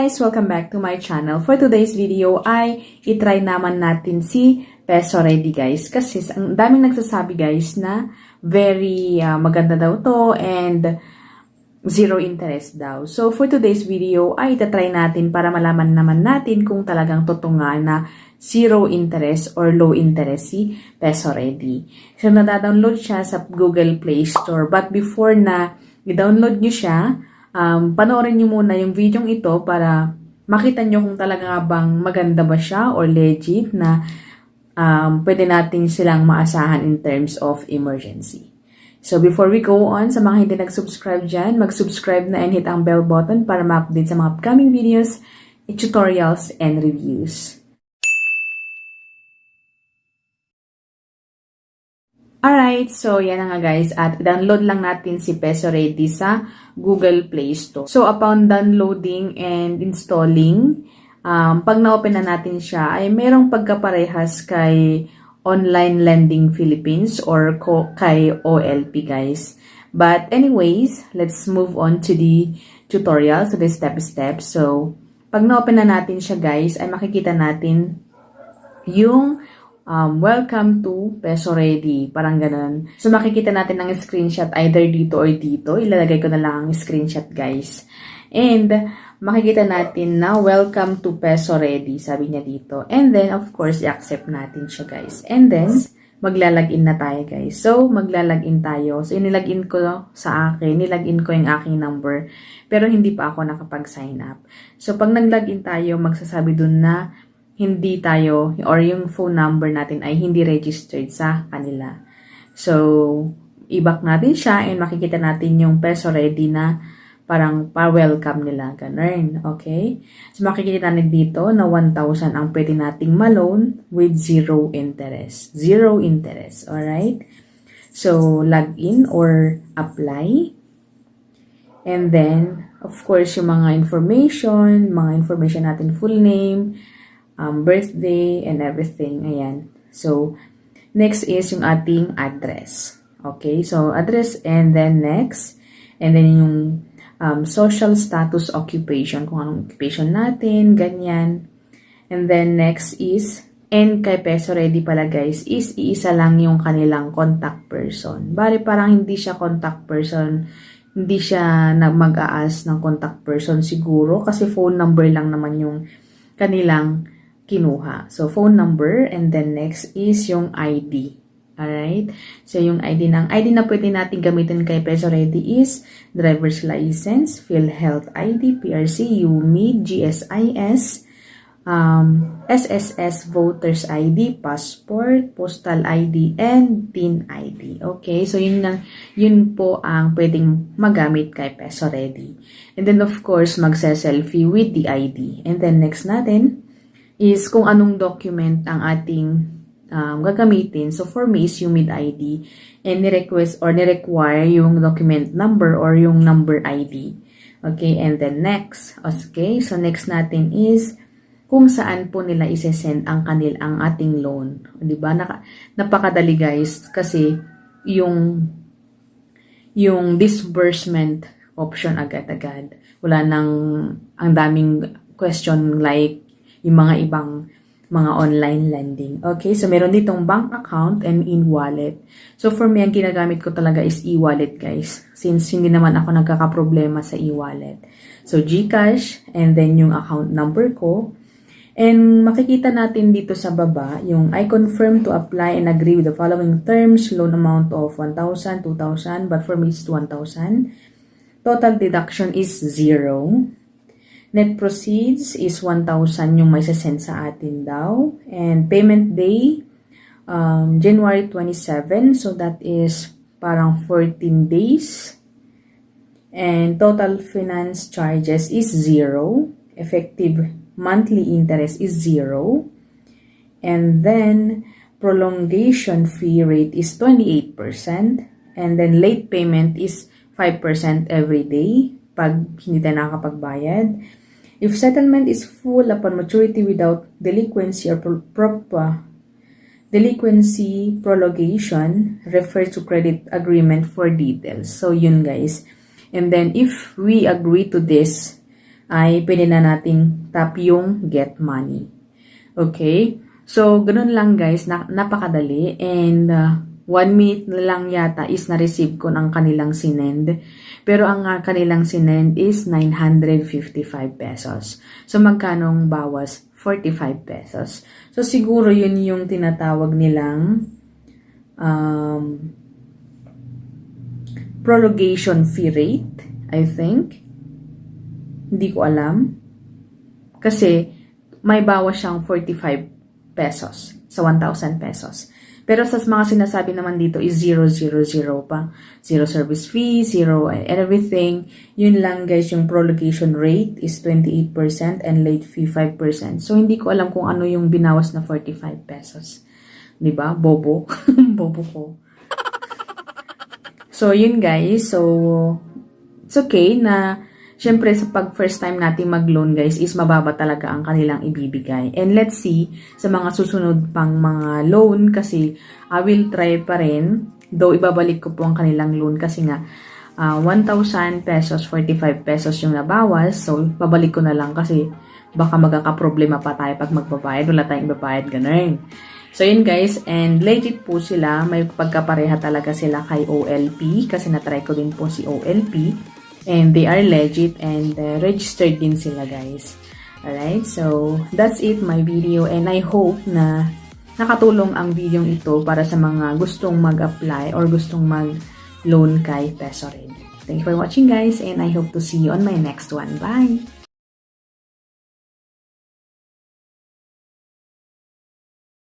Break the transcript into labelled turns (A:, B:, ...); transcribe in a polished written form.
A: guys! Welcome back to my channel. For today's video ay itry naman natin si Peso Ready guys. Kasi ang daming nagsasabi guys na very maganda daw to and zero interest daw. So for today's video ay itatry natin para malaman naman natin kung talagang totoo nga na zero interest or low interest si Peso Ready. So nadadownload siya sa Google Play Store. But before na i-download nyo siya, panoorin nyo muna yung video ito para makita nyo kung talaga bang maganda ba siya or legit na pwede natin silang maasahan in terms of emergency. So before we go on, sa mga hindi nag-subscribe dyan, mag-subscribe na and hit ang bell button para ma-update sa mga upcoming videos, tutorials, and reviews. Alright, so yan na nga guys, at download lang natin si Peso Ready sa Google Play Store. So upon downloading and installing, pag na-open na natin siya, ay merong pagkaparehas kay Online Lending Philippines or kay OLP guys. But anyways, let's move on to the tutorial, so the step-step. So pag na-open na natin siya guys, ay makikita natin yung welcome to Peso Ready. Parang ganun. So, makikita natin ang screenshot either dito or dito. Ilalagay ko na lang ang screenshot, guys. And, makikita natin na welcome to Peso Ready. Sabi niya dito. And then, of course, i-accept natin siya, guys. And then, maglalagin na tayo, guys. So, maglalagin tayo. So, inilagin ko sa akin. Nilagin ko yung aking number. Pero, hindi pa ako nakapag-sign up. So, pag naglagin tayo, magsasabi dun na hindi tayo or yung phone number natin ay hindi registered sa kanila. So, i-back natin siya and makikita natin yung Peso Ready na parang pa-welcome nila. Ganun. Okay? So, makikita natin dito na 1,000 ang pwede nating ma-loan with zero interest. Zero interest. Alright? So, log in or apply. And then, of course, yung mga information natin, full name, birthday, and everything. Ayan. So, next is yung ating address. Okay? So, address and then next. And then yung social status occupation. Kung anong occupation natin, ganyan. And then next is, and kay Peso Ready pala guys, is iisa lang yung kanilang contact person. Bali, parang hindi siya contact person. Hindi siya mag-a-ask ng contact person siguro kasi phone number lang naman yung kanilang kinuha. So, phone number and then next is yung ID. Alright? So, yung ID na pwede natin gamitin kay Peso Ready is driver's license, PhilHealth ID, PRC, UMID, GSIS, SSS Voters ID, Passport, Postal ID, and TIN ID. Okay? So, yun po ang pwedeng magamit kay Peso Ready. And then, of course, magse-selfie with the ID. And then, next natin is kung anong document ang ating gagamitin. So, for me is UMID ID and ni-request or ni-require yung document number or yung number ID. Okay, and then next. Okay, so next natin is kung saan po nila isesend ang ating loan. Diba? Napakadali guys kasi yung disbursement option agad-agad. Wala nang ang daming question like yung mga ibang mga online lending. Okay, so meron ditong bank account and e-wallet. So for me, ang ginagamit ko talaga is e-wallet guys. Since hindi naman ako nagkakaproblema sa e-wallet. So GCash and then yung account number ko. And makikita natin dito sa baba, yung I confirm to apply and agree with the following terms. Loan amount of 1,000, 2,000, but for me it's 1,000. Total deduction is 0. Net proceeds is 1,000 yung may sasend sa atin daw. And payment day, January 27. So that is parang 14 days. And total finance charges is 0. Effective monthly interest is 0. And then prolongation fee rate is 28%. And then late payment is 5% every day pag hindi tayo nakakapagbayad. If settlement is full upon maturity without delinquency or delinquency prolongation, refer to credit agreement for details. So, yun guys. And then, if we agree to this, ay pwede na nating tap yung get money. Okay? So, ganun lang guys, napakadali. And 1 minute na lang yata is na-receive ko ng kanilang sinend. Pero ang kanilang sinend is 955 pesos. So, magkanong bawas? 45 pesos. So, siguro yun yung tinatawag nilang prolongation fee rate, I think. Hindi ko alam. Kasi, may bawas siyang 45 pesos sa 1,000 pesos. Pero sa mga sinasabi naman dito is 000 pa. Zero service fee, zero everything. Yun lang guys, yung prolongation rate is 28% and late fee 5%. So, hindi ko alam kung ano yung binawas na 45 pesos. Diba? Bobo. Bobo ko. So, yun guys. So, it's okay na syempre, sa pag first time natin mag-loan guys, is mababa talaga ang kanilang ibibigay. And let's see, sa mga susunod pang mga loan, kasi I will try pa rin, though ibabalik ko po ang kanilang loan kasi nga, 1,000 pesos, 45 pesos yung nabawas. So, babalik ko na lang kasi baka magkakaproblema pa tayo pag magbabayad. Wala tayong ibabayad, ganun. So, yun guys, and legit po sila. May pagkapareha talaga sila kay OLP kasi natry ko din po si OLP. And they are legit and registered din sila guys. Alright, so that's it my video and I hope na nakatulong ang video ito para sa mga gustong mag-apply or gustong mag-loan kay Pesored. Thank you for watching guys and I hope to see you on my next one. Bye!